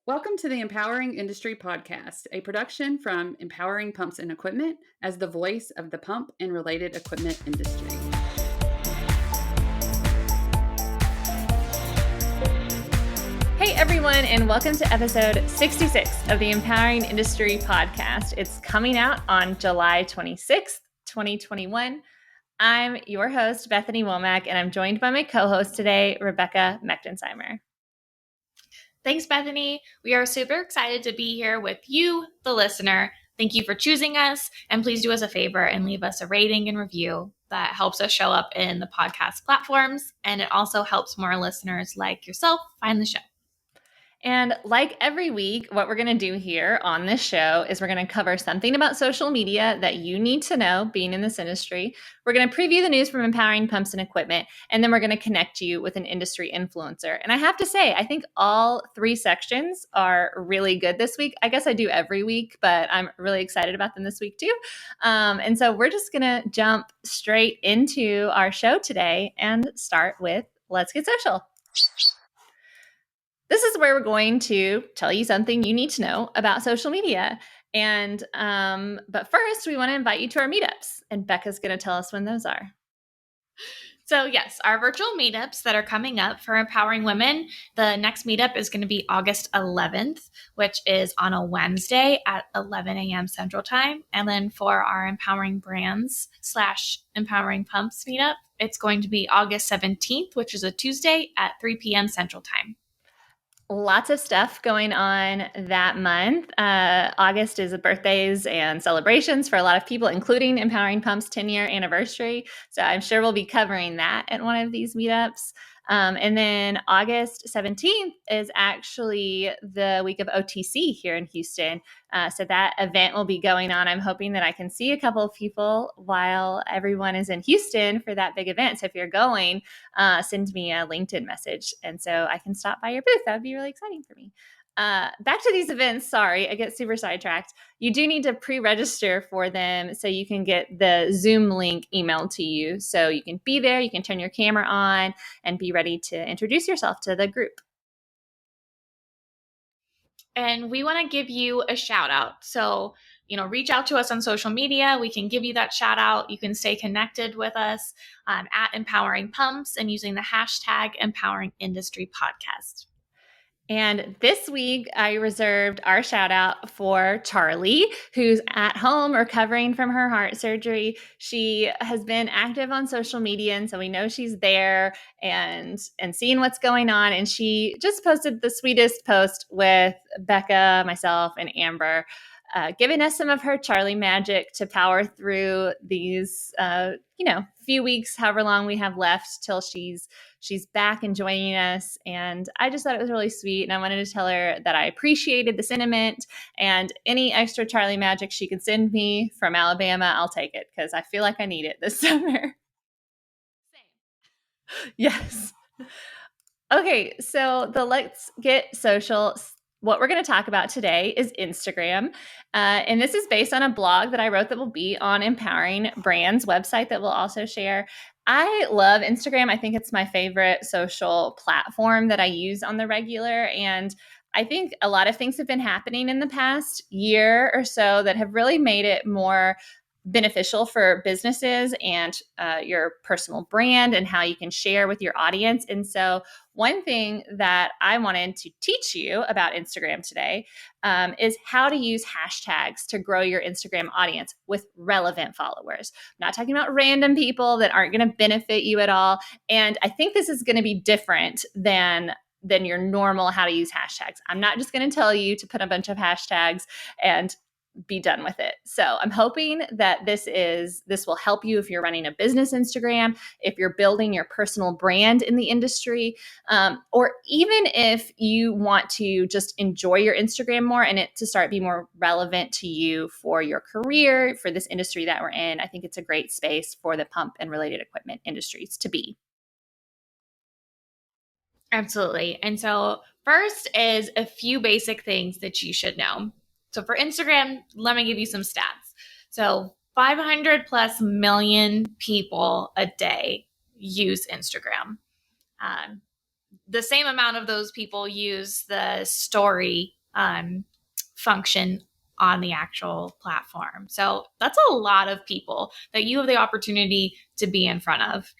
Welcome to the Empowering Industry Podcast, a production from Empowering Pumps and Equipment as the voice of the pump and related equipment industry. Hey everyone, and welcome to episode 66 of the Empowering Industry Podcast. It's coming out on July 26th, 2021. I'm your host, Bethany Womack, and I'm joined by my co-host today, Rebecca Mechtensheimer. Thanks, Bethany. We are super excited to be here with you, the listener. Thank you for choosing us, and please do us a favor and leave us a rating and review. That helps us show up in the podcast platforms, and it also helps more listeners like yourself find the show. And like every week, what we're going to do here on this show is we're going to cover something about social media that you need to know being in this industry. We're going to preview the news from Empowering Pumps and Equipment, and then we're going to connect you with an industry influencer. And I have to say, I think all three sections are really good this week. I guess I do every week, but I'm really excited about them this week too. And so we're just going to jump straight into our show today and start with Let's Get Social. This is where we're going to tell you something you need to know about social media. And but first, we want to invite you to our meetups. And Becca's going to tell us when those are. So yes, our virtual meetups that are coming up for empowering women. The next meetup is going to be August 11th, which is on a Wednesday at 11 a.m. Central Time. And then for our Empowering Brands / Empowering Pumps meetup, it's going to be August 17th, which is a Tuesday at 3 p.m. Central Time. Lots of stuff going on that month. August is birthdays and celebrations for a lot of people, including Empowering Pumps' 10-year anniversary. So I'm sure we'll be covering that at one of these meetups. And then August 17th is actually the week of OTC here in Houston. So that event will be going on. I'm hoping that I can see a couple of people while everyone is in Houston for that big event. So if you're going, send me a LinkedIn message. And so I can stop by your booth. That would be really exciting for me. Back to these events. Sorry, I get super sidetracked. You do need to pre-register for them so you can get the Zoom link emailed to you. So you can be there, you can turn your camera on and be ready to introduce yourself to the group. And we want to give you a shout out. So, reach out to us on social media. We can give you that shout out. You can stay connected with us at Empowering Pumps and using the hashtag Empowering Industry Podcast. And this week, I reserved our shout out for Charli, who's at home recovering from her heart surgery. She has been active on social media, and so we know she's there and seeing what's going on. And she just posted the sweetest post with Becca, myself, and Amber, giving us some of her Charli magic to power through these, few weeks, however long we have left till she's back and joining us. And I just thought it was really sweet. And I wanted to tell her that I appreciated the sentiment, and any extra Charli magic she could send me from Alabama, I'll take it because I feel like I need it this summer. Same. Yes. Okay. So the Let's Get Social, what we're going to talk about today is Instagram. And this is based on a blog that I wrote that will be on Empowering Brands website that we'll also share. I love Instagram. I think it's my favorite social platform that I use on the regular. And I think a lot of things have been happening in the past year or so that have really made it more beneficial for businesses and your personal brand and how you can share with your audience. And so one thing that I wanted to teach you about Instagram today is how to use hashtags to grow your Instagram audience with relevant followers. I'm not talking about random people that aren't going to benefit you at all. And I think this is going to be different than your normal how to use hashtags. I'm not just going to tell you to put a bunch of hashtags and be done with it. So I'm hoping that this will help you if you're running a business Instagram, if you're building your personal brand in the industry, or even if you want to just enjoy your Instagram more and it to start be more relevant to you for your career, for this industry that we're in. I think it's a great space for the pump and related equipment industries to be. Absolutely. And so first is a few basic things that you should know. So for Instagram, let me give you some stats. So 500 plus million people a day use Instagram. the same amount of those people use the story function on the actual platform. So that's a lot of people that you have the opportunity to be in front of.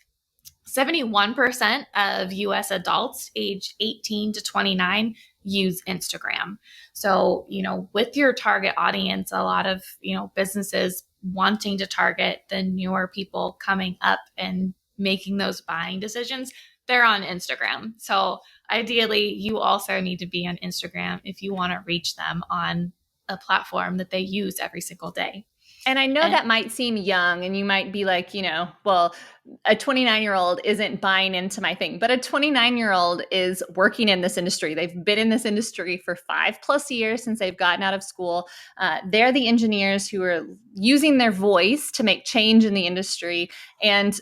71% of US adults aged 18 to 29 use Instagram. So, with your target audience, a lot of, businesses wanting to target the newer people coming up and making those buying decisions, they're on Instagram. So ideally, you also need to be on Instagram if you want to reach them on a platform that they use every single day. And I know that might seem young, and you might be like, well, a 29-year-old isn't buying into my thing, but a 29-year-old is working in this industry. They've been in this industry for 5+ years since they've gotten out of school. They're the engineers who are using their voice to make change in the industry. And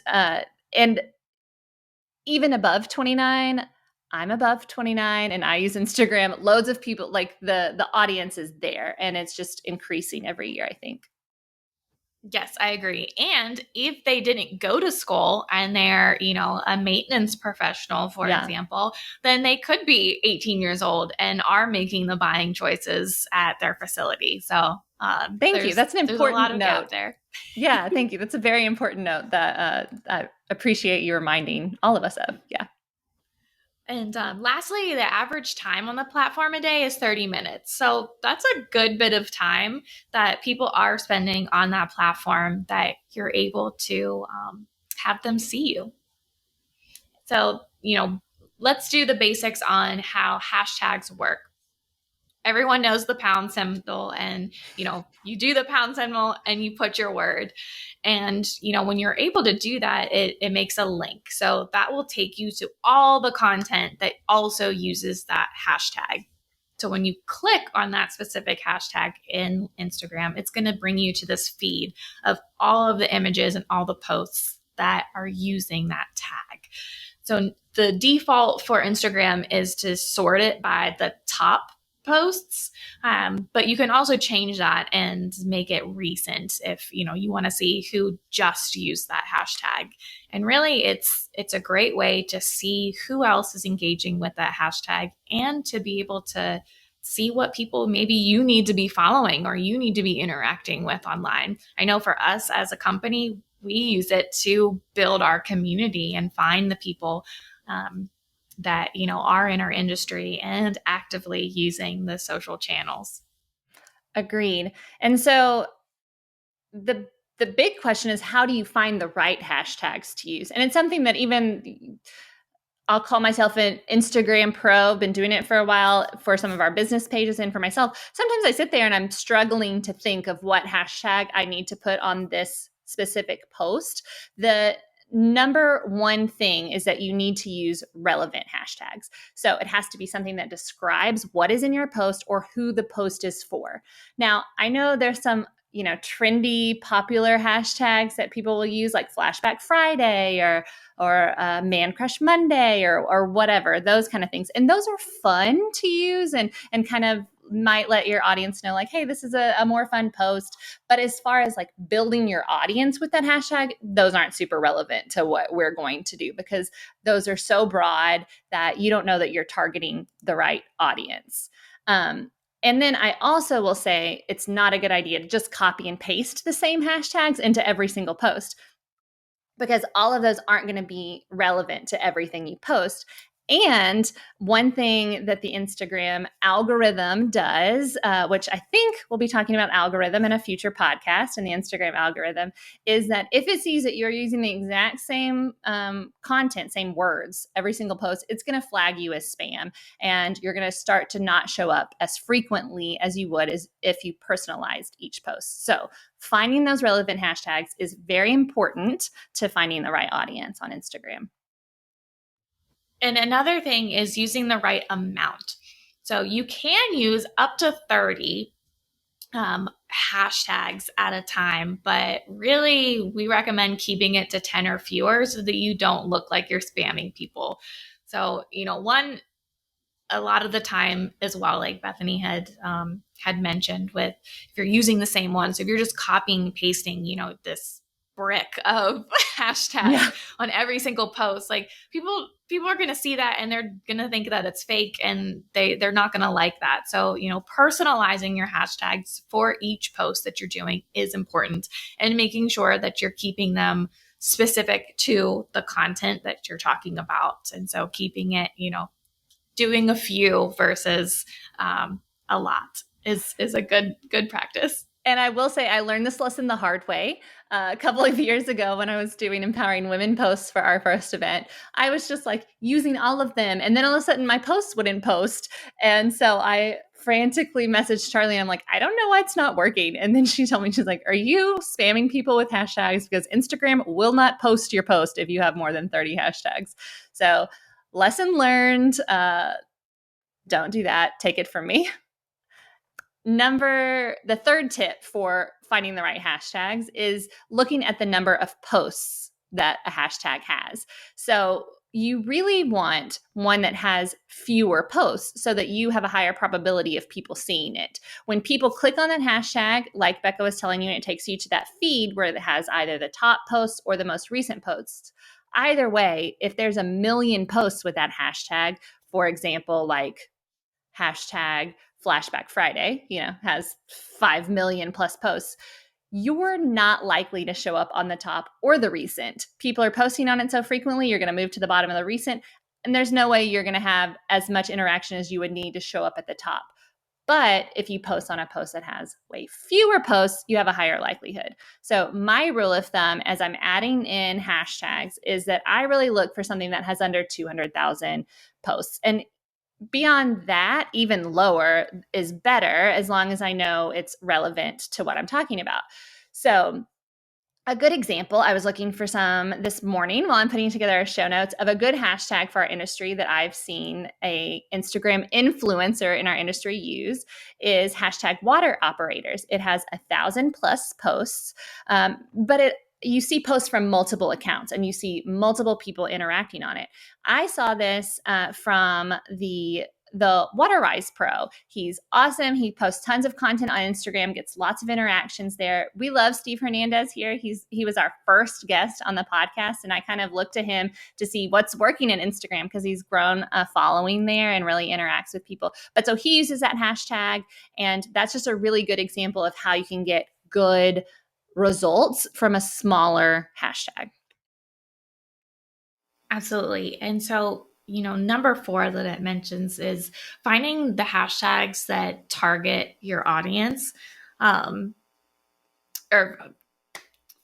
even above 29, I'm above 29 and I use Instagram. Loads of people, like the audience is there, and it's just increasing every year, I think. Yes, I agree. And if they didn't go to school and they're, a maintenance professional, for example, then they could be 18 years old and are making the buying choices at their facility. So thank you. That's an important note there. Yeah, thank you. That's a very important note that I appreciate you reminding all of us of. Yeah. And lastly, the average time on the platform a day is 30 minutes. So that's a good bit of time that people are spending on that platform that you're able to have them see you. So, let's do the basics on how hashtags work. Everyone knows the pound symbol, and, you do the pound symbol and you put your word. And, when you're able to do that, it makes a link. So that will take you to all the content that also uses that hashtag. So when you click on that specific hashtag in Instagram, it's going to bring you to this feed of all of the images and all the posts that are using that tag. So the default for Instagram is to sort it by the top posts, but you can also change that and make it recent if you want to see who just used that hashtag. And really, it's a great way to see who else is engaging with that hashtag and to be able to see what people maybe you need to be following or you need to be interacting with online. I know for us as a company, we use it to build our community and find the people that are in our industry and actively using the social channels. Agreed. And so the big question is, how do you find the right hashtags to use? And it's something that even I'll call myself an Instagram pro, been doing it for a while for some of our business pages and for myself. Sometimes I sit there and I'm struggling to think of what hashtag I need to put on this specific post. The number one thing is that you need to use relevant hashtags. So it has to be something that describes what is in your post or who the post is for. Now, I know there's some, trendy, popular hashtags that people will use, like Flashback Friday or Man Crush Monday or whatever, those kind of things. And those are fun to use and kind of might let your audience know, like, hey, this is a more fun post. But as far as like building your audience with that hashtag, those aren't super relevant to what we're going to do, because those are so broad that you don't know that you're targeting the right audience. And then I also will say it's not a good idea to just copy and paste the same hashtags into every single post, because all of those aren't going to be relevant to everything you post. And one thing that the Instagram algorithm does, which I think we'll be talking about algorithm in a future podcast, and the Instagram algorithm, is that if it sees that you're using the exact same content, same words, every single post, it's going to flag you as spam. And you're going to start to not show up as frequently as you would as if you personalized each post. So finding those relevant hashtags is very important to finding the right audience on Instagram. And another thing is using the right amount. So you can use up to 30 hashtags at a time, but really we recommend keeping it to 10 or fewer so that you don't look like you're spamming people. So, a lot of the time as well, like Bethany had mentioned, with if you're using the same one, so if you're just copying and pasting, this brick of hashtags on every single post. Like people are going to see that and they're going to think that it's fake, and they're not going to like that. So, personalizing your hashtags for each post that you're doing is important, and making sure that you're keeping them specific to the content that you're talking about. And so keeping it, doing a few versus a lot is a good practice. And I will say I learned this lesson the hard way. A couple of years ago when I was doing empowering women posts for our first event, I was just like using all of them. And then all of a sudden my posts wouldn't post. And so I frantically messaged Charli. And I'm like, I don't know why it's not working. And then she told me, she's like, are you spamming people with hashtags? Because Instagram will not post your post if you have more than 30 hashtags. So lesson learned. Don't do that. Take it from me. The third tip for finding the right hashtags is looking at the number of posts that a hashtag has. So you really want one that has fewer posts so that you have a higher probability of people seeing it. When people click on that hashtag, like Becca was telling you, and it takes you to that feed where it has either the top posts or the most recent posts. Either way, if there's a million posts with that hashtag, for example, like hashtag Flashback Friday, has 5 million plus posts, you're not likely to show up on the top or the recent. People are posting on it so frequently, you're going to move to the bottom of the recent, and there's no way you're going to have as much interaction as you would need to show up at the top. But if you post on a post that has way fewer posts, you have a higher likelihood. So my rule of thumb as I'm adding in hashtags is that I really look for something that has under 200,000 posts. And beyond that, even lower is better, as long as I know it's relevant to what I'm talking about. So a good example, I was looking for some this morning while I'm putting together our show notes of a good hashtag for our industry that I've seen a Instagram influencer in our industry use is hashtag water operators. It has 1,000 plus posts, but you see posts from multiple accounts and you see multiple people interacting on it. I saw this from the Waterrise Pro. He's awesome. He posts tons of content on Instagram, gets lots of interactions there. We love Steve Hernandez here. He was our first guest on the podcast, and I kind of looked to him to see what's working in Instagram because he's grown a following there and really interacts with people. But so he uses that hashtag, and that's just a really good example of how you can get good results from a smaller hashtag. Absolutely. And so, number 4 that it mentions is finding the hashtags that target your audience, or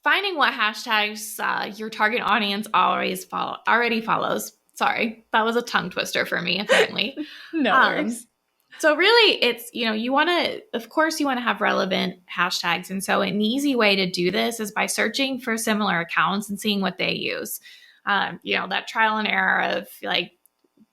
finding what hashtags your target audience already follows. Sorry, that was a tongue twister for me, apparently. No worries. So really it's, you want to have relevant hashtags. And so an easy way to do this is by searching for similar accounts and seeing what they use. That trial and error of like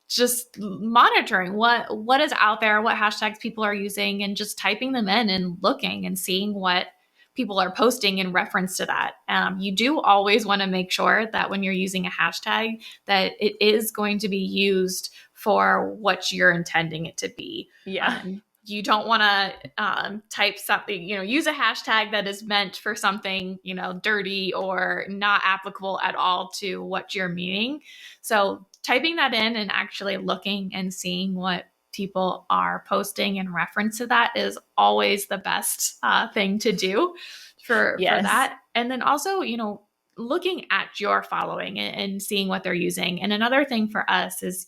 just monitoring what is out there, what hashtags people are using, and just typing them in and looking and seeing what people are posting in reference to that. You do always want to make sure that when you're using a hashtag that it is going to be used for what you're intending it to be. Yeah. You don't want to type something, use a hashtag that is meant for something, dirty or not applicable at all to what you're meaning. So typing that in and actually looking and seeing what people are posting in reference to that is always the best thing to do for that. And then also, looking at your following and seeing what they're using. And another thing for us is,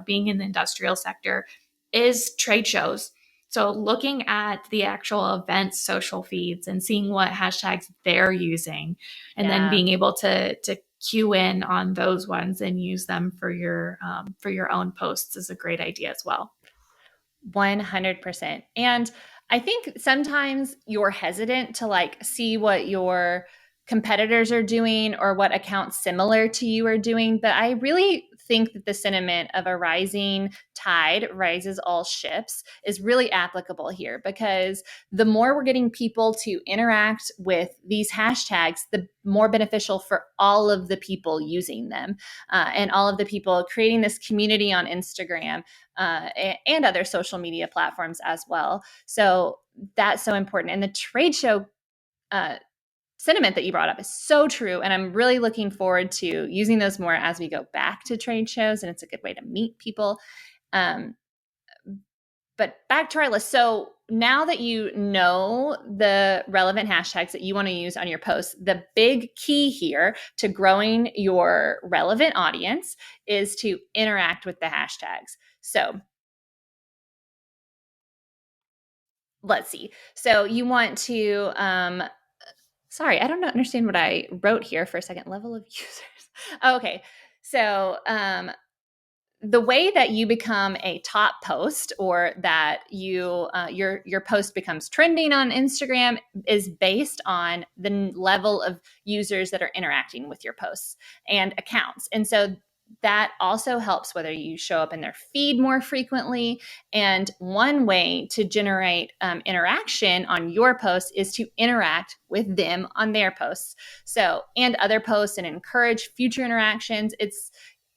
being in the industrial sector is trade shows. So looking at the actual events, social feeds, and seeing what hashtags they're using, and then being able to cue in on those ones and use them for your own posts is a great idea as well. 100%. And I think sometimes you're hesitant to see what your competitors are doing or what accounts similar to you are doing. But I really think that the sentiment of a rising tide rises all ships is really applicable here, because the more we're getting people to interact with these hashtags, the more beneficial for all of the people using them and all of the people creating this community on Instagram and other social media platforms as well. So that's so important. And the trade show sentiment that you brought up is so true. And I'm really looking forward to using those more as we go back to trade shows. And it's a good way to meet people. But back to our list. So now that you know the relevant hashtags that you want to use on your posts, the big key here to growing your relevant audience is to interact with the hashtags. So let's see. So you want to, sorry, I don't understand what I wrote here for a second. Level of users. Okay. So, the way that you become a top post, or that you your post becomes trending on Instagram, is based on the level of users that are interacting with your posts and accounts. And so that also helps whether you show up in their feed more frequently. And one way to generate interaction on your posts is to interact with them on their posts. So, and other posts, and encourage future interactions.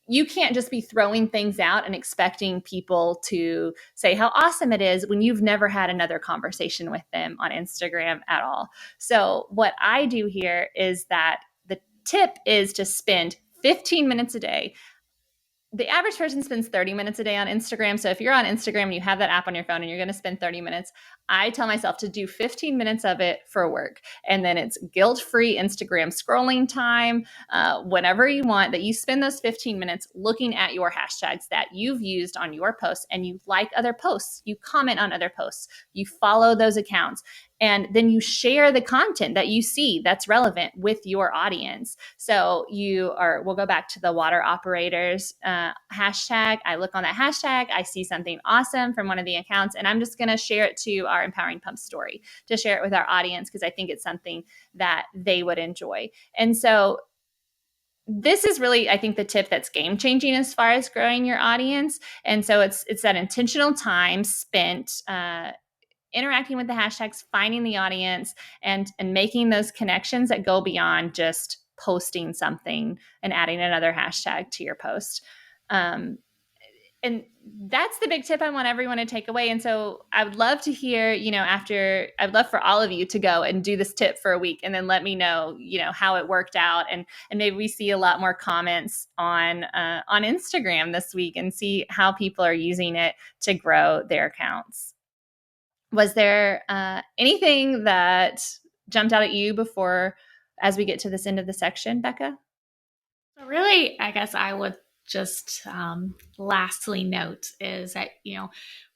You can't just be throwing things out and expecting people to say how awesome it is when you've never had another conversation with them on Instagram at all. So what I do here is that the tip is to spend 15 minutes a day. The average person spends 30 minutes a day on Instagram. So if you're on Instagram and you have that app on your phone and you're going to spend 30 minutes, I tell myself to do 15 minutes of it for work. And then it's guilt-free Instagram scrolling time, whenever you want, that you spend those 15 minutes looking at your hashtags that you've used on your posts, and you like other posts, you comment on other posts, you follow those accounts, and then you share the content that you see that's relevant with your audience. So we'll go back to the water operators hashtag. I look on that hashtag, I see something awesome from one of the accounts, and I'm just going to share it to our Empowering Pump story, to share it with our audience, because I think it's something that they would enjoy. And so this is really, I think, the tip that's game changing as far as growing your audience. And so it's that intentional time spent interacting with the hashtags, finding the audience, and making those connections that go beyond just posting something and adding another hashtag to your post. And that's the big tip I want everyone to take away. And so I would love to hear, I'd love for all of you to go and do this tip for a week, and then let me know, how it worked out. And maybe we see a lot more comments on Instagram this week, and see how people are using it to grow their accounts. Was there anything that jumped out at you as we get to this end of the section, Becca? Really, I guess I would just lastly note is that,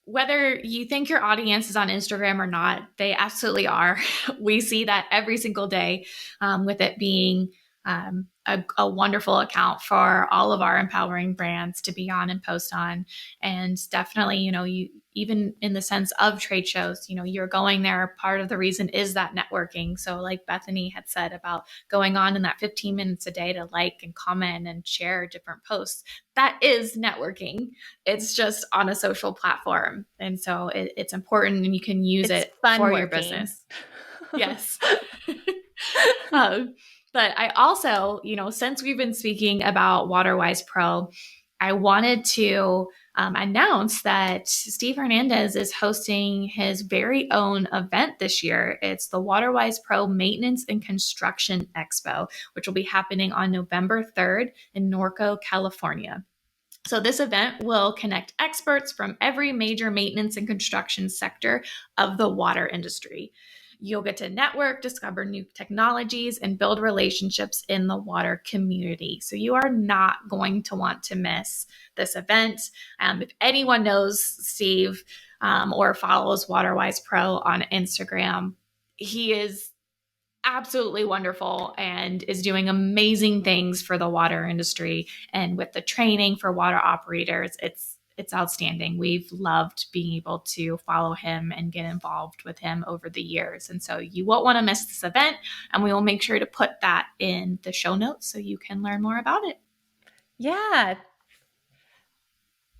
whether you think your audience is on Instagram or not, they absolutely are. We see that every single day, with it being a wonderful account for all of our empowering brands to be on and post on. And definitely, you even in the sense of trade shows, you're going there. Part of the reason is that networking. So like Bethany had said about going on in that 15 minutes a day to like and comment and share different posts, that is networking. It's just on a social platform. And so it's important, and you can use it for your business. Yes. But I also, since we've been speaking about WaterWise Pro, I wanted to announce that Steve Hernandez is hosting his very own event this year. It's the WaterWise Pro Maintenance and Construction Expo, which will be happening on November 3rd in Norco, California. So this event will connect experts from every major maintenance and construction sector of the water industry. You'll get to network, discover new technologies, and build relationships in the water community. So you are not going to want to miss this event. If anyone knows Steve or follows WaterWise Pro on Instagram, he is absolutely wonderful and is doing amazing things for the water industry. And with the training for water operators, it's outstanding. We've loved being able to follow him and get involved with him over the years. And so you won't want to miss this event, and we will make sure to put that in the show notes so you can learn more about it. Yeah.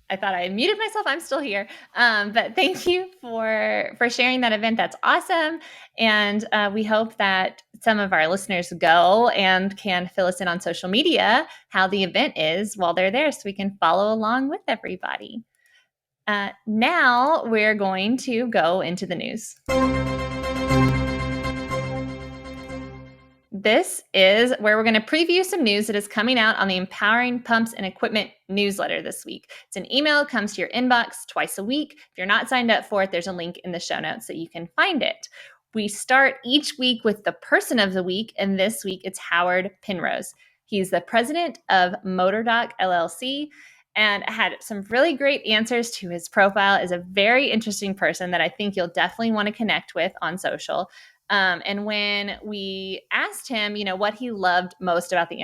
I thought I muted myself. I'm still here. But thank you for sharing that event. That's awesome. And we hope that some of our listeners go and can fill us in on social media how the event is while they're there, so we can follow along with everybody. Now we're going to go into the news. This is where we're going to preview some news that is coming out on the Empowering Pumps and Equipment newsletter this week. It's an email, comes to your inbox twice a week. If you're not signed up for it, there's a link in the show notes so you can find it. We start each week with the person of the week, and this week it's Howard Penrose. He's the president of MotorDoc LLC and had some really great answers to his profile. Is a very interesting person that I think you'll definitely want to connect with on social. And when we asked him, what he loved most about the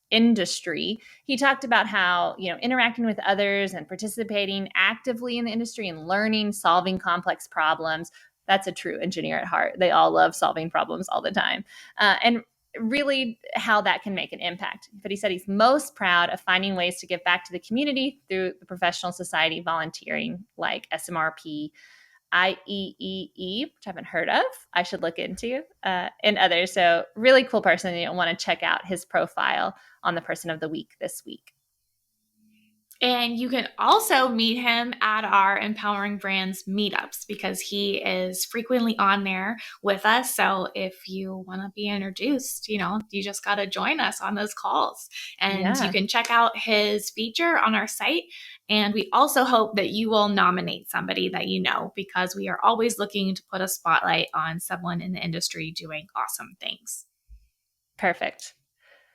industry, he talked about how, interacting with others and participating actively in the industry and learning, solving complex problems. That's a true engineer at heart. They all love solving problems all the time. And really how that can make an impact. But he said he's most proud of finding ways to give back to the community through the professional society volunteering like SMRP, IEEE, which I haven't heard of, I should look into, and others. So really cool person. You'll want to check out his profile on the person of the week this week. And you can also meet him at our Empowering Brands Meetups because he is frequently on there with us. So if you want to be introduced, you just got to join us on those calls. And you can check out his feature on our site. And we also hope that you will nominate somebody that you know, because we are always looking to put a spotlight on someone in the industry doing awesome things. Perfect.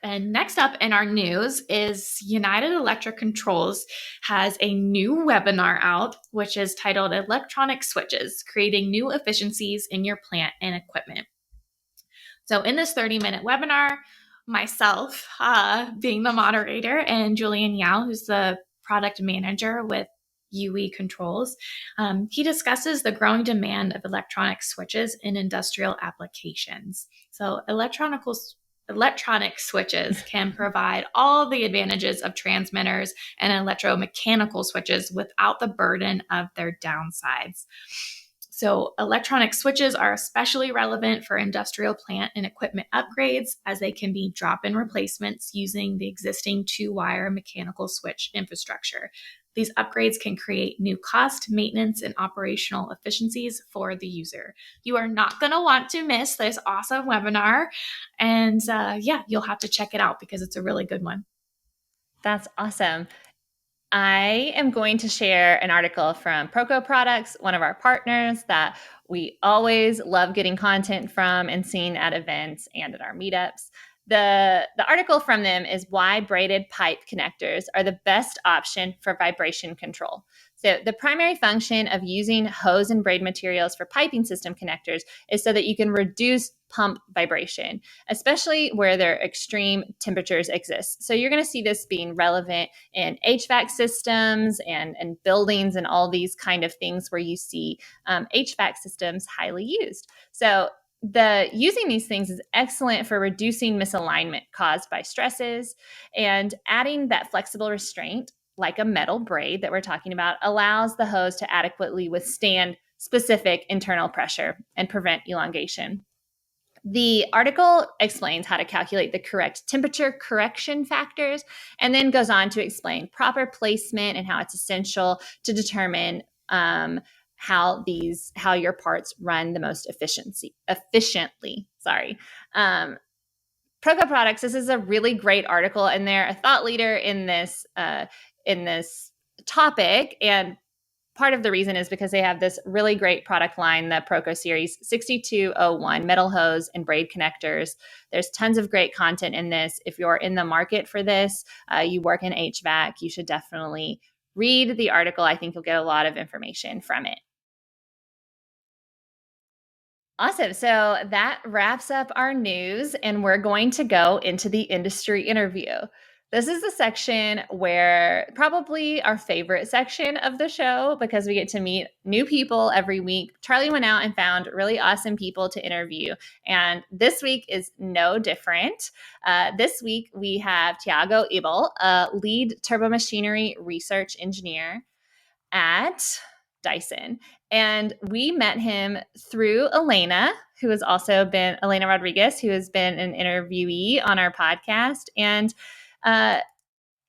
And next up in our news is United Electric Controls has a new webinar out, which is titled Electronic Switches, Creating New Efficiencies in Your Plant and Equipment. So in this 30-minute webinar, myself being the moderator and Julian Yao, who's the product manager with UE Controls, he discusses the growing demand of electronic switches in industrial applications. So electronic switches can provide all the advantages of transmitters and electromechanical switches without the burden of their downsides. So electronic switches are especially relevant for industrial plant and equipment upgrades, as they can be drop-in replacements using the existing two-wire mechanical switch infrastructure. These upgrades can create new cost, maintenance, and operational efficiencies for the user. You are not going to want to miss this awesome webinar. And you'll have to check it out because it's a really good one. That's awesome. I am going to share an article from Proco Products, one of our partners that we always love getting content from and seeing at events and at our meetups. The article from them is why braided pipe connectors are the best option for vibration control. So the primary function of using hose and braid materials for piping system connectors is so that you can reduce pump vibration, especially where their extreme temperatures exist. So you're going to see this being relevant in HVAC systems and buildings and all these kind of things where you see HVAC systems highly used. So using these things is excellent for reducing misalignment caused by stresses, and adding that flexible restraint like a metal braid that we're talking about allows the hose to adequately withstand specific internal pressure and prevent elongation. The article explains how to calculate the correct temperature correction factors, and then goes on to explain proper placement and how it's essential to determine how your parts run the most efficiently. Proco Products, this is a really great article, and they're a thought leader in this topic. And part of the reason is because they have this really great product line, the Proco Series 6201 metal hose and braid connectors. There's tons of great content in this. If you're in the market for this, you work in HVAC, you should definitely read the article. I think you'll get a lot of information from it. Awesome. So that wraps up our news, and we're going to go into the industry interview. This is the section where probably our favorite section of the show, because we get to meet new people every week. Charli went out and found really awesome people to interview, and this week is no different. This week we have Thiago Ebel, a lead turbomachinery research engineer at Dyson. And we met him through Elena Rodriguez, who has been an interviewee on our podcast. And the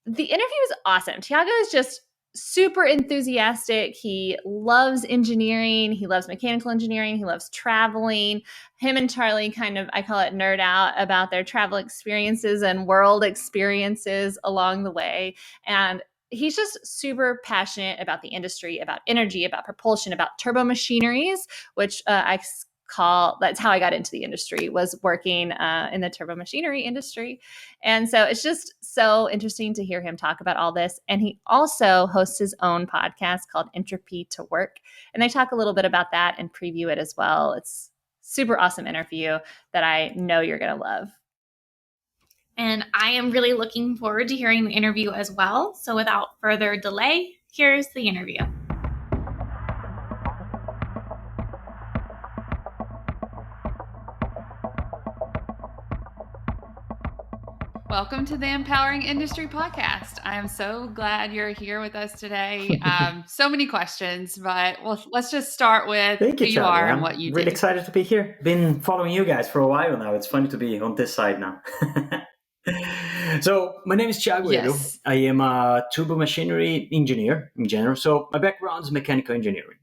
interview is awesome. Thiago is just super enthusiastic. He loves engineering. He loves mechanical engineering. He loves traveling. Him and Charli kind of, I call it nerd out about their travel experiences and world experiences along the way. And he's just super passionate about the industry, about energy, about propulsion, about turbomachineries, which that's how I got into the industry, was working in the turbomachinery industry. And so it's just so interesting to hear him talk about all this. And he also hosts his own podcast called Entropy to Work. And they talk a little bit about that and preview it as well. It's super awesome interview that I know you're going to love. And I am really looking forward to hearing the interview as well. So without further delay, here's the interview. Welcome to the Empowering Industry Podcast. I am so glad you're here with us today. So many questions, but let's just start with Thank you, who you Charli. are and I'm what you really do. excited to be here. Been following you guys for a while now. It's funny to be on this side now. So my name is Thiago Ebel. Yes. I am a turbomachinery engineer in general. So my background is mechanical engineering.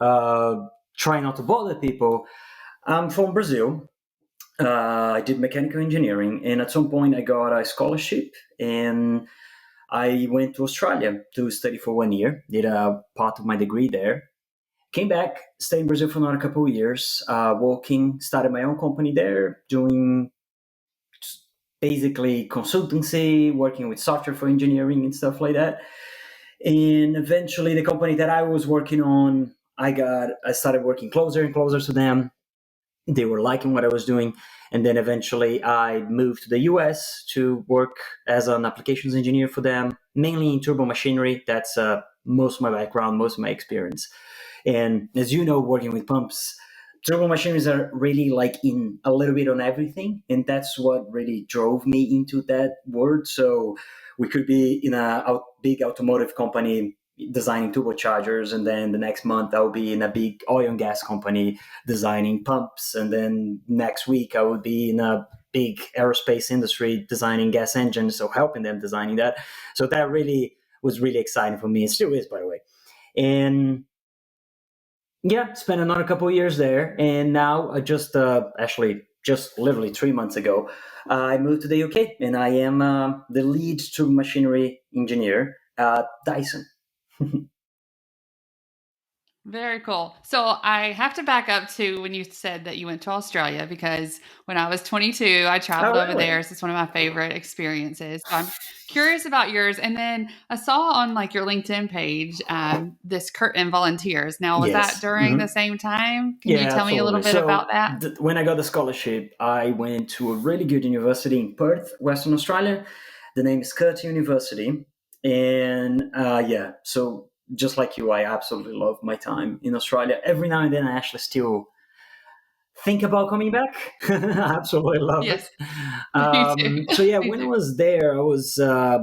Trying not to bother people, I'm from Brazil. I did mechanical engineering, and at some point I got a scholarship, and I went to Australia to study for 1 year, did a part of my degree there, came back, stayed in Brazil for another couple of years, working, started my own company there, doing basically consultancy, working with software for engineering and stuff like that. And eventually the company that I was working on, I started working closer and closer to them. They were liking what I was doing. And then eventually I moved to the US to work as an applications engineer for them, mainly in turbomachinery. That's most of my background, most of my experience. And as you know, working with pumps, turbomachineries are really like in a little bit on everything. And that's what really drove me into that world. So we could be in a big automotive company designing turbochargers, and then the next month I'll be in a big oil and gas company designing pumps, and then next week I would be in a big aerospace industry designing gas engines, so helping them designing that. So that really was really exciting for me. It still is, by the way. And yeah, spent another couple of years there, and now I just literally 3 months ago, I moved to the UK, and I am the lead turbomachinery engineer at Dyson. Very cool. So I have to back up to when you said that you went to Australia, because when I was 22, I traveled over there. So it's one of my favorite experiences. So I'm curious about yours. And then I saw on like your LinkedIn page this Curtin Volunteers. Now, was that during the same time? Can you tell me a little bit about that? When I got the scholarship, I went to a really good university in Perth, Western Australia. The name is Curtin University. And so just like you, I absolutely love my time in Australia. Every now and then I actually still think about coming back. I absolutely love it. So yeah, when I was there, I was I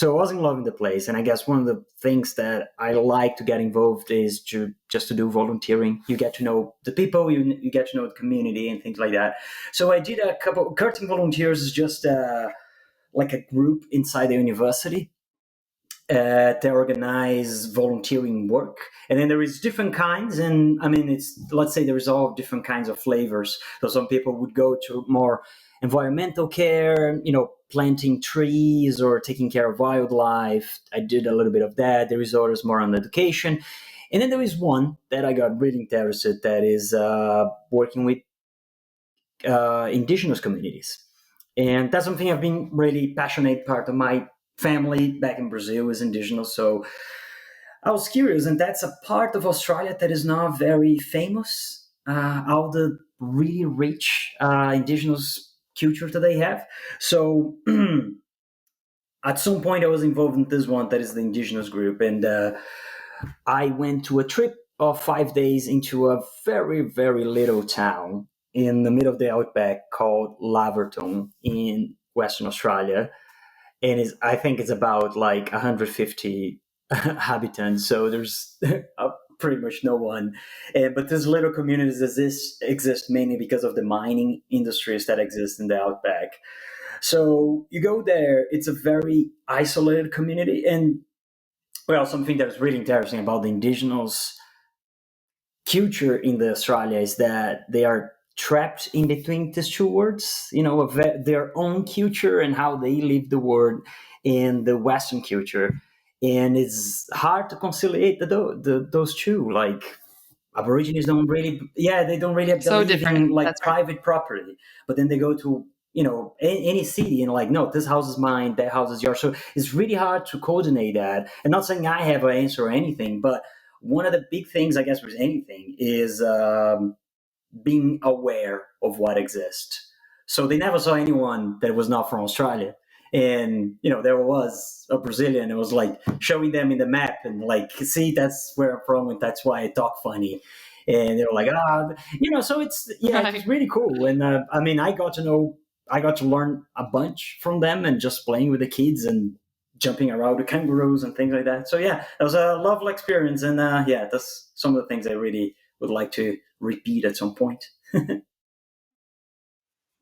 wasn't loving the place. And I guess one of the things that I like to get involved is to do volunteering. You get to know the people, you get to know the community and things like that. So I did a couple. Curtin Volunteers is just like a group inside the university. They organize volunteering work, and then there is different kinds, and I mean, let's say there is all different kinds of flavors. So some people would go to more environmental care, planting trees or taking care of wildlife. I did a little bit of that. There is others more on education, and then there is one that I got really interested, that is working with indigenous communities, and that's something I've been really passionate. Part of my family back in Brazil is indigenous, so I was curious, and that's a part of Australia that is not very famous. All the really rich indigenous culture that they have. So at some point I was involved in this one that is the indigenous group, and I went to a trip of 5 days into a very, very little town in the middle of the outback called Laverton in Western Australia. And I think it's about like 150 inhabitants. So there's pretty much no one. But these little communities exist mainly because of the mining industries that exist in the outback. So you go there, it's a very isolated community. And well, something that's really interesting about the indigenous culture in the Australia is that they are trapped in between these two worlds, of their own culture and how they live the world in the Western culture. And it's hard to conciliate those two. Like Aborigines don't really, they don't really So believe different. in like That's right. private property. But then they go to any city and like, no, this house is mine, that house is yours. So it's really hard to coordinate that. And not saying I have an answer or anything, but one of the big things, I guess, with anything is being aware of what exists. So they never saw anyone that was not from Australia. And, there was a Brazilian. It was like showing them in the map and like, see, that's where I'm from. And that's why I talk funny. And they were like, so it's really cool. And I got to learn a bunch from them and just playing with the kids and jumping around the kangaroos and things like that. So it was a lovely experience. And that's some of the things I really would like to repeat at some point.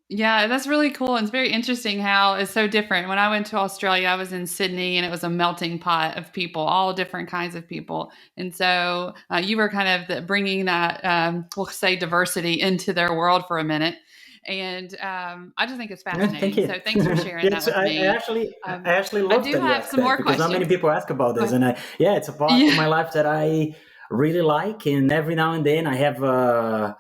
Yeah, that's really cool. And it's very interesting how it's so different. When I went to Australia, I was in Sydney and it was a melting pot of people, all different kinds of people. And so you were kind of bringing that, we'll say, diversity into their world for a minute. And I just think it's fascinating. So thanks for sharing that with me. I actually love I do have some more questions. Because not many people ask about this. And it's a part of my life that I really like. And every now and then I have a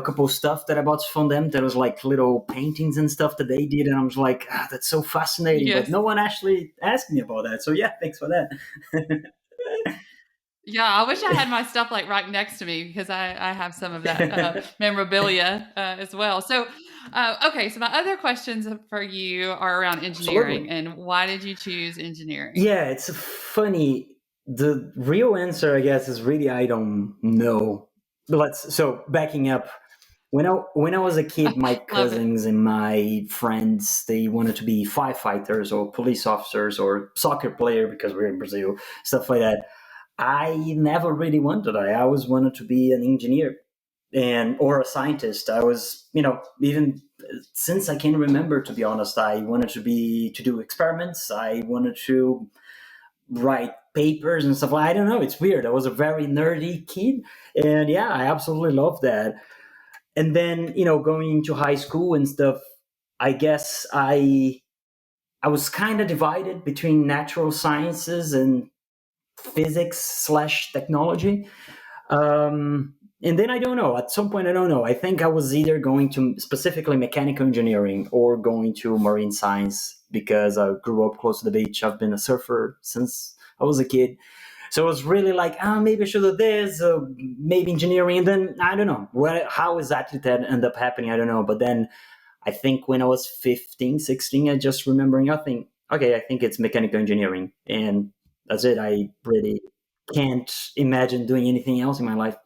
couple of stuff that I bought from them that was like little paintings and stuff that they did. And I was like, that's so fascinating. Yes. But no one actually asked me about that. So thanks for that. Yeah, I wish I had my stuff like right next to me because I have some of that memorabilia as well. So, okay, so my other questions for you are around engineering. Absolutely. And why did you choose engineering? Yeah, it's funny. The real answer, I guess, is really I don't know. So backing up, when I was a kid, my cousins and my friends, they wanted to be firefighters or police officers or soccer player because we're in Brazil, stuff like that. I never really wanted that. I always wanted to be an engineer or a scientist. I was, even since I can remember, to be honest, I wanted to do experiments. I wanted to write papers and stuff. I don't know. It's weird. I was a very nerdy kid. And I absolutely love that. And then, going into high school and stuff, I guess I was kind of divided between natural sciences and physics/technology. And then I don't know. At some point, I don't know. I think I was either going to specifically mechanical engineering or going to marine science because I grew up close to the beach. I've been a surfer since I was a kid. So it was really like, maybe I should do this, maybe engineering. And then I don't know how exactly that ended up happening. I don't know. But then I think when I was 15, 16, I just remembering nothing. Okay, I think it's mechanical engineering. And that's it. I really can't imagine doing anything else in my life.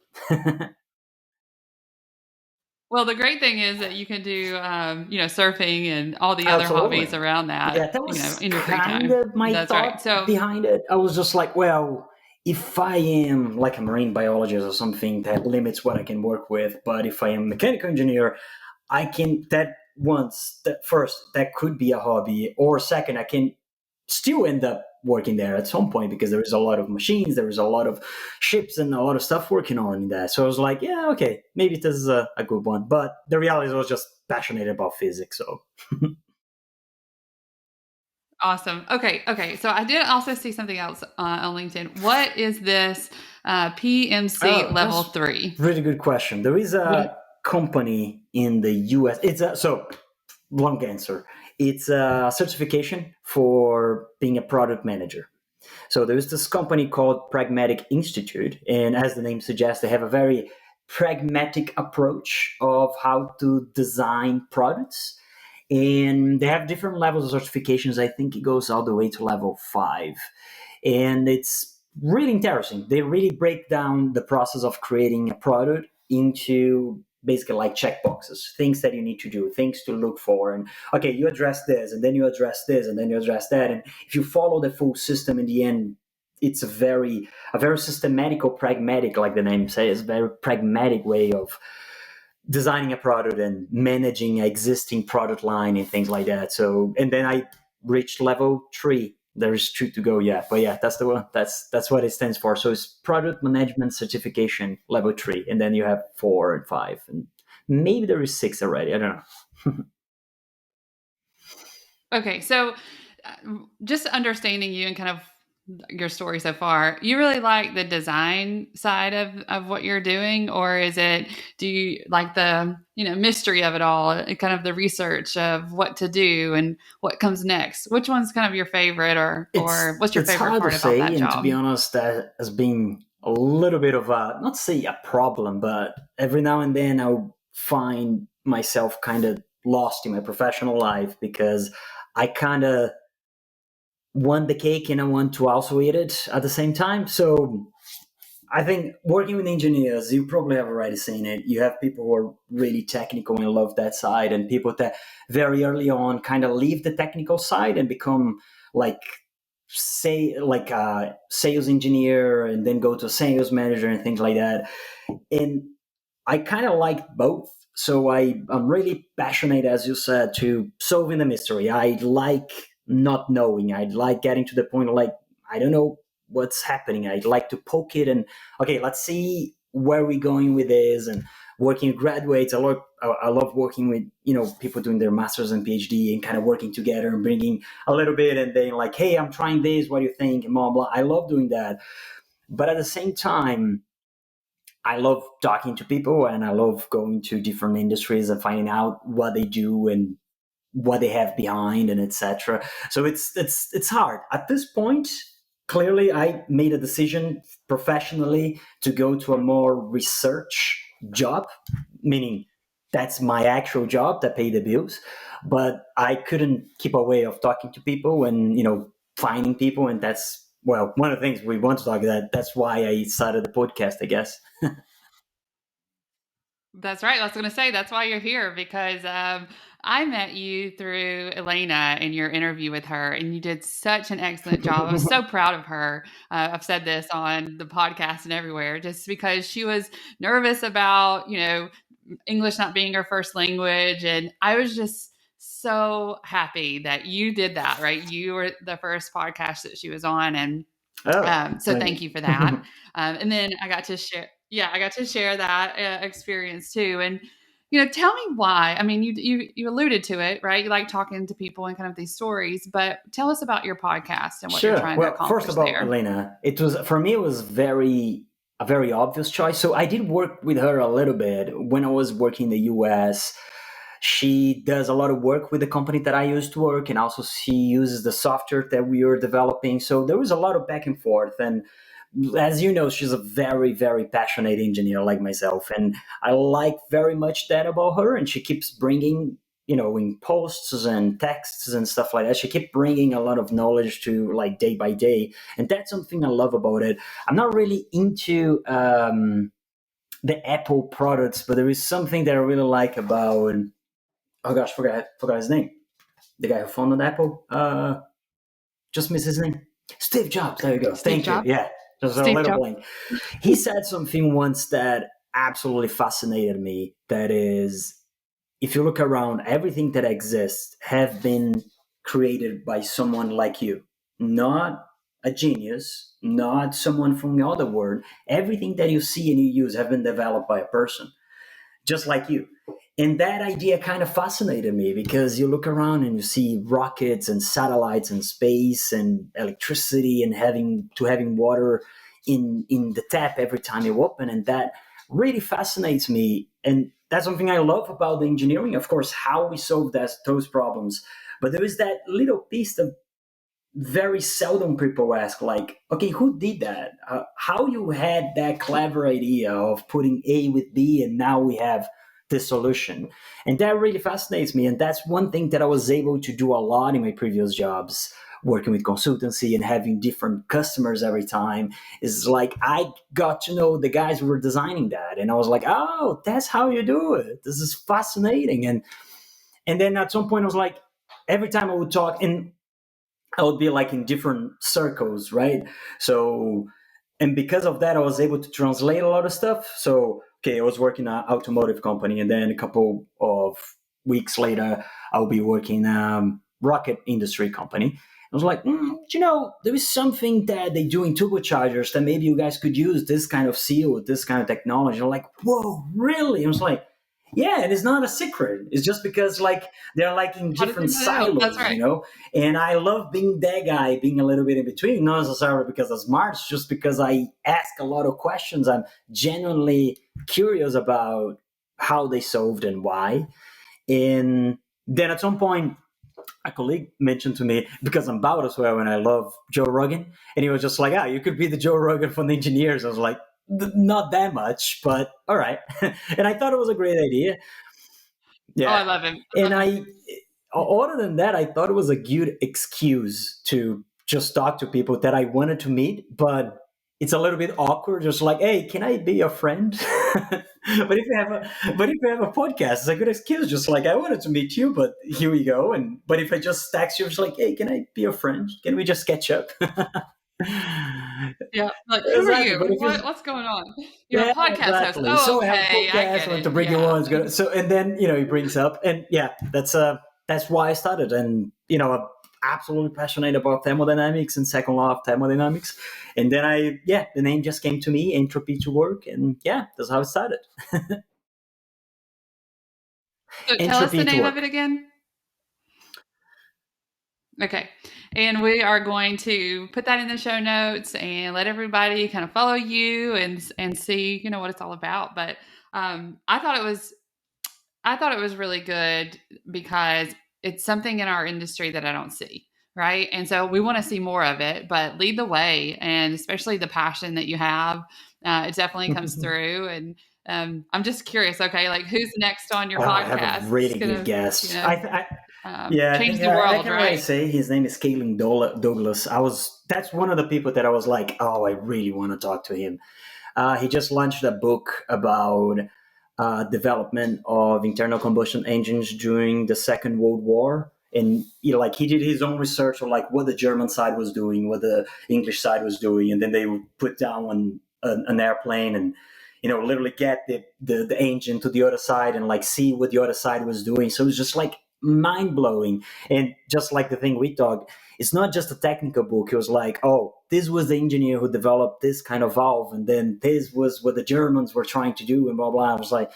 Well, the great thing is that you can do, surfing and all the other hobbies around that. Yeah, that was in your free time. My That's thought right. So behind it. I was just like, well, if I am like a marine biologist or something, that limits what I can work with. But if I am a mechanical engineer, I can. That could be a hobby, or second, I can still end up working there at some point because there is a lot of machines, there is a lot of ships and a lot of stuff working on that. So I was like, okay, maybe this is a good one. But the reality is I was just passionate about physics. So awesome. Okay. So I did also see something else on LinkedIn. What is this PMC level 3? Really good question. There is a company in the US. Long answer. It's a certification for being a product manager. So there's this company called Pragmatic Institute, and as the name suggests, they have a very pragmatic approach of how to design products. And they have different levels of certifications. I think it goes all the way to level 5. And it's really interesting. They really break down the process of creating a product into basically like checkboxes, things that you need to do, things to look for. And okay, you address this, and then you address this, and then you address that. And if you follow the full system in the end, it's a very systematic or pragmatic, like the name says, very pragmatic way of designing a product and managing an existing product line and things like that. So, and then I reached level 3. There's 2 to go. Yeah. But yeah, that's the one. That's what it stands for. So it's product management certification level 3. And then you have 4 and 5. And maybe there is 6 already. I don't know. Okay. So just understanding you and kind of your story so far, you really like the design side of what you're doing, or do you like the, mystery of it all and kind of the research of what to do and what comes next? Which one's kind of your favorite, or what's your favorite part about that job? And to be honest, that has been a little bit of not say a problem, but every now and then I'll find myself kind of lost in my professional life because I kind of want the cake and I want to also eat it at the same time. So I think working with engineers, you probably have already seen it. You have people who are really technical and love that side, and people that very early on kind of leave the technical side and become like a sales engineer and then go to sales manager and things like that. And I kind of like both. So I'm really passionate, as you said, to solving the mystery. I like not knowing. I'd like getting to the point of I don't know what's happening. I'd like to poke it and, okay, let's see where we're going with this. And working with graduates, I love working with, people doing their master's and PhD and kind of working together and bringing a little bit and then hey, I'm trying this, what do you think? And blah, blah. I love doing that. But at the same time, I love talking to people and I love going to different industries and finding out what they do and what they have behind and etc. So it's hard. At this point, clearly I made a decision professionally to go to a more research job, meaning that's my actual job that pay the bills. But I couldn't keep away of talking to people and, finding people. And that's, well, one of the things we want to talk about. That's why I started the podcast, I guess. That's right. I was going to say, that's why you're here, because I met you through Elena in your interview with her, and you did such an excellent job. I was so proud of her. I've said this on the podcast and everywhere, just because she was nervous about, English not being her first language. And I was just so happy that you did that, right? You were the first podcast that she was on. And so thank you for that. And then I got to share that experience too. And, tell me why. I mean, you alluded to it, right? You like talking to people and kind of these stories, but tell us about your podcast and what you're trying to accomplish. First of all, Elena, it was a very obvious choice. So I did work with her a little bit when I was working in the US. She does a lot of work with the company that I used to work, and also she uses the software that we were developing. So there was a lot of back and forth. And as you know, she's a very, very passionate engineer like myself. And I like very much that about her. And she keeps bringing, in posts and texts and stuff like that, she keeps bringing a lot of knowledge to day by day. And that's something I love about it. I'm not really into the Apple products, but there is something that I really like about, oh gosh, forgot his name. The guy who founded Apple. Just missed his name. Steve Jobs. There you go. Thank you. Yeah. Just a little blank. He said something once that absolutely fascinated me. That is, if you look around, everything that exists have been created by someone like you. Not a genius, not someone from the other world. Everything that you see and you use have been developed by a person, just like you. And that idea kind of fascinated me because you look around and you see rockets and satellites and space and electricity and having water in the tap every time you open. And that really fascinates me. And that's something I love about the engineering, of course, how we solve those problems. But there is that little piece that very seldom people ask, okay, who did that? How you had that clever idea of putting A with B and now we have this solution. And that really fascinates me. And that's one thing that I was able to do a lot in my previous jobs, working with consultancy and having different customers every time, is I got to know the guys who were designing that. And I was like, oh, that's how you do it. This is fascinating. And then at some point I was every time I would talk, and I would be in different circles, right? So, and because of that, I was able to translate a lot of stuff. So, okay, I was working in an automotive company, and then a couple of weeks later, I'll be working in a rocket industry company. I was like, there is something that they do in turbochargers that maybe you guys could use this kind of seal, this kind of technology. I'm like, whoa, really? I was like, yeah, and it's not a secret. It's just because they're in different silos, That's right. And I love being that guy, being a little bit in between, not necessarily because I'm smart, it's just because I ask a lot of questions. I'm genuinely curious about how they solved and why. And then at some point, a colleague mentioned to me, because I'm Bout as well and I love Joe Rogan, and he was just like, you could be the Joe Rogan for the engineers. I was like, not that much, but all right. And I thought it was a great idea. Yeah. Oh, I love him. Other than that, I thought it was a good excuse to just talk to people that I wanted to meet, but it's a little bit awkward, just like, hey, can I be your friend? But if you have a podcast, it's a good excuse. Just like, I wanted to meet you, but here we go. But if I just text you, it's like, hey, can I be your friend? Can we just catch up? Yeah, like, who are you? What's going on? You're a podcast host. Oh, so okay, I have a podcast, I want to bring you on. So, and then he brings up, and that's why I started. And I'm absolutely passionate about thermodynamics and second law of thermodynamics. And then the name just came to me, Entropy to work, and that's how it started. So tell us the name of it again. Okay. And we are going to put that in the show notes and let everybody kind of follow you and see, what it's all about. But I thought it was really good because it's something in our industry that I don't see. Right. And so we want to see more of it, but lead the way, and especially the passion that you have. It definitely comes through. And I'm just curious. Okay. Like, who's next on your podcast? I have a really good guest. Change the world, I can really say his name is Kalen Douglas. That's one of the people that I was like, I really want to talk to him. He just launched a book about development of internal combustion engines during the Second World War. And he did his own research on what the German side was doing, what the English side was doing, and then they would put down an airplane and literally get the engine to the other side and see what the other side was doing. So it was just mind blowing. And just like the thing we talked, it's not just a technical book. It was this was the engineer who developed this kind of valve, and then this was what the Germans were trying to do, and blah blah. I was like,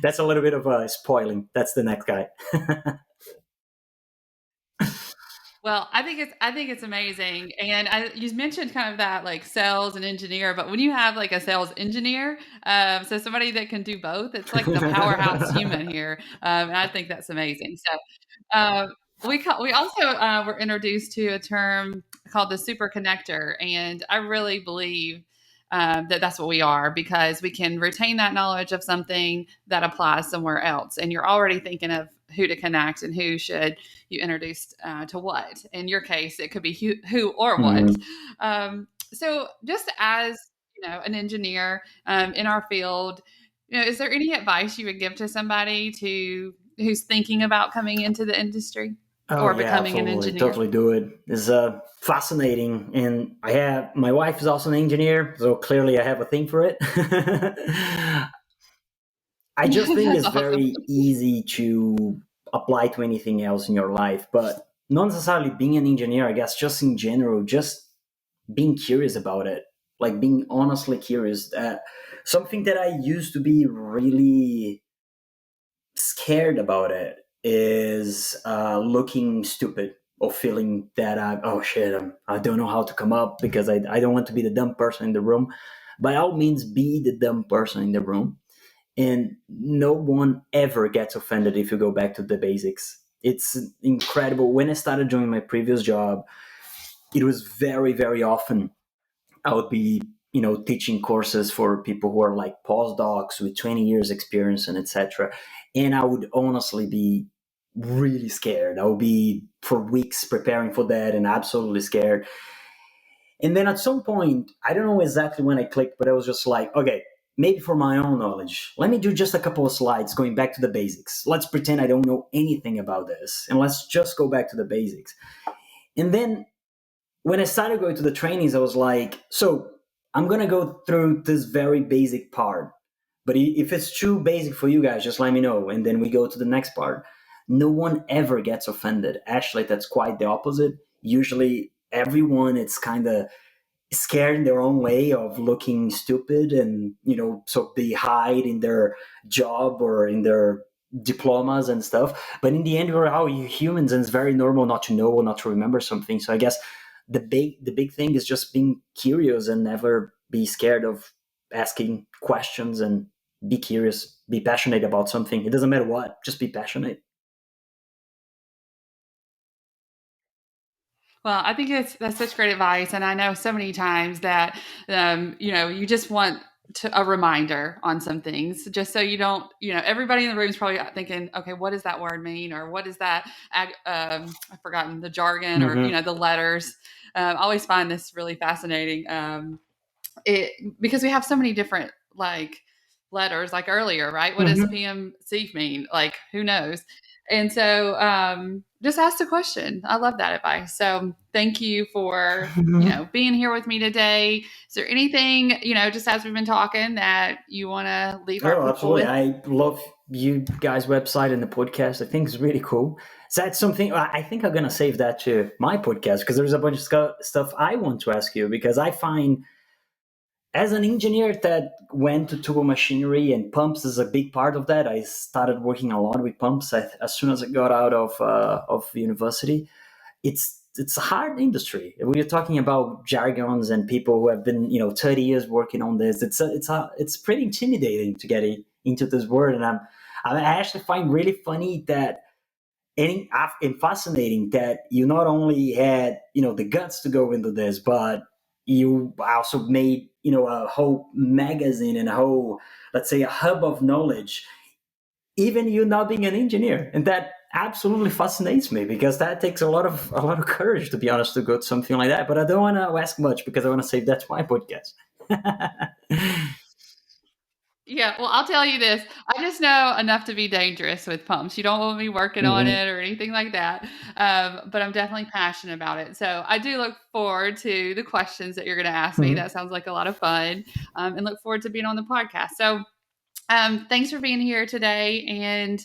that's a little bit of spoiling. That's the next guy. Well, I think it's amazing. And you mentioned kind of that sales and engineer, but when you have a sales engineer, so somebody that can do both, it's like the powerhouse human here. And I think that's amazing. So we also were introduced to a term called the super connector. And I really believe that's what we are, because we can retain that knowledge of something that applies somewhere else. And you're already thinking of who to connect and who should you introduce to what. In your case, it could be who or what. So just as an engineer in our field, is there any advice you would give to somebody who's thinking about coming into the industry or becoming an engineer? Totally do it. It's fascinating. And my wife is also an engineer, so clearly I have a thing for it. I just think it's very easy to apply to anything else in your life, but not necessarily being an engineer, I guess, just in general, just being curious about it, being honestly curious. Something that I used to be really scared about it is looking stupid or feeling that I don't know how to come up because I don't want to be the dumb person in the room. By all means, be the dumb person in the room. And no one ever gets offended if you go back to the basics. It's incredible. When I started doing my previous job, it was very, very often I would be, teaching courses for people who are postdocs with 20 years experience and etc. And I would honestly be really scared. I would be for weeks preparing for that and absolutely scared. And then at some point, I don't know exactly when I clicked, but I was just like, okay, maybe for my own knowledge, let me do just a couple of slides going back to the basics. Let's pretend I don't know anything about this, and let's just go back to the basics. And then when I started going to the trainings, I was like, so I'm going to go through this very basic part. But if it's too basic for you guys, just let me know. And then we go to the next part. No one ever gets offended. Actually, that's quite the opposite. Usually everyone, it's kind of scared in their own way of looking stupid, and so they hide in their job or in their diplomas and stuff. But in the end, we're all humans, and it's very normal not to know or not to remember something. So I guess the big thing is just being curious and never be scared of asking questions, and be curious, be passionate about something. It doesn't matter what, just be passionate. Well, I think that's such great advice. And I know so many times that, you just want a reminder on some things, just so you don't, everybody in the room is probably thinking, okay, what does that word mean? Or what is that? I've forgotten the jargon or, the letters. I always find this really fascinating because we have so many different letters, like earlier, right? What does PMC mean? Who knows? And so just ask the question. I love that advice. So thank you for, being here with me today. Is there anything, just as we've been talking, that you want to leave our people absolutely with? I love you guys' website and the podcast. I think it's really cool. So that's something I think I'm going to save that to my podcast, because there's a bunch of stuff I want to ask you, because I find, as an engineer that went to Turbomachinery, and pumps is a big part of that. I started working a lot with pumps as soon as I got out of university. It's a hard industry. We're talking about jargons and people who have been 30 years working on this. It's pretty intimidating to get into this world, and I actually find really funny that and fascinating that you not only had the guts to go into this, but you also made a whole magazine and a whole, let's say, a hub of knowledge, even you not being an engineer. And that absolutely fascinates me, because that takes a lot of courage, to be honest, to go to something like that. But I don't want to ask much, because I want to save that to my podcast. Yeah, well, I'll tell you this. I just know enough to be dangerous with pumps. You don't want me working on it or anything like that. But I'm definitely passionate about it. So I do look forward to the questions that you're going to ask me. That sounds like a lot of fun. And look forward to being on the podcast. So thanks for being here today, and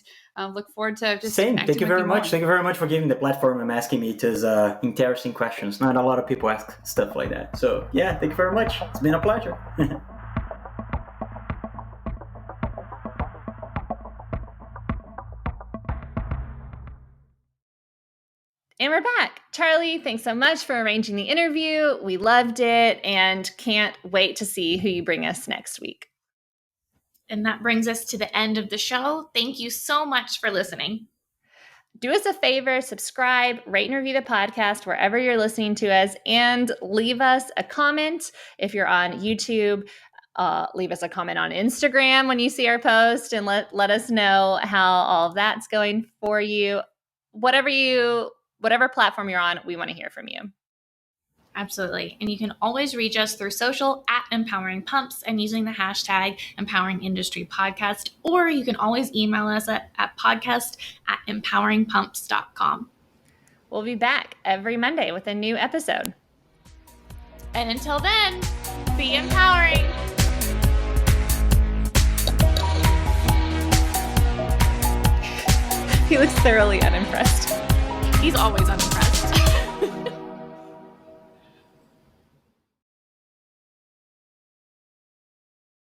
look forward to just Same. Thank you very much. Thank you very much for giving the platform and asking me these interesting questions. Not a lot of people ask stuff like that. So yeah, thank you very much. It's been a pleasure. And we're back. Charli, thanks so much for arranging the interview. We loved it and can't wait to see who you bring us next week. And that brings us to the end of the show. Thank you so much for listening. Do us a favor, subscribe, rate and review the podcast wherever you're listening to us, and leave us a comment if you're on YouTube. Leave us a comment on Instagram when you see our post, and let us know how all of that's going for you. Whatever platform you're on, we want to hear from you. Absolutely. And you can always reach us through social at Empowering Pumps and using the hashtag Empowering Industry Podcast, or you can always email us at podcast@empoweringpumps.com. We'll be back every Monday with a new episode. And until then, be empowering. He looks thoroughly unimpressed. He's always unimpressed.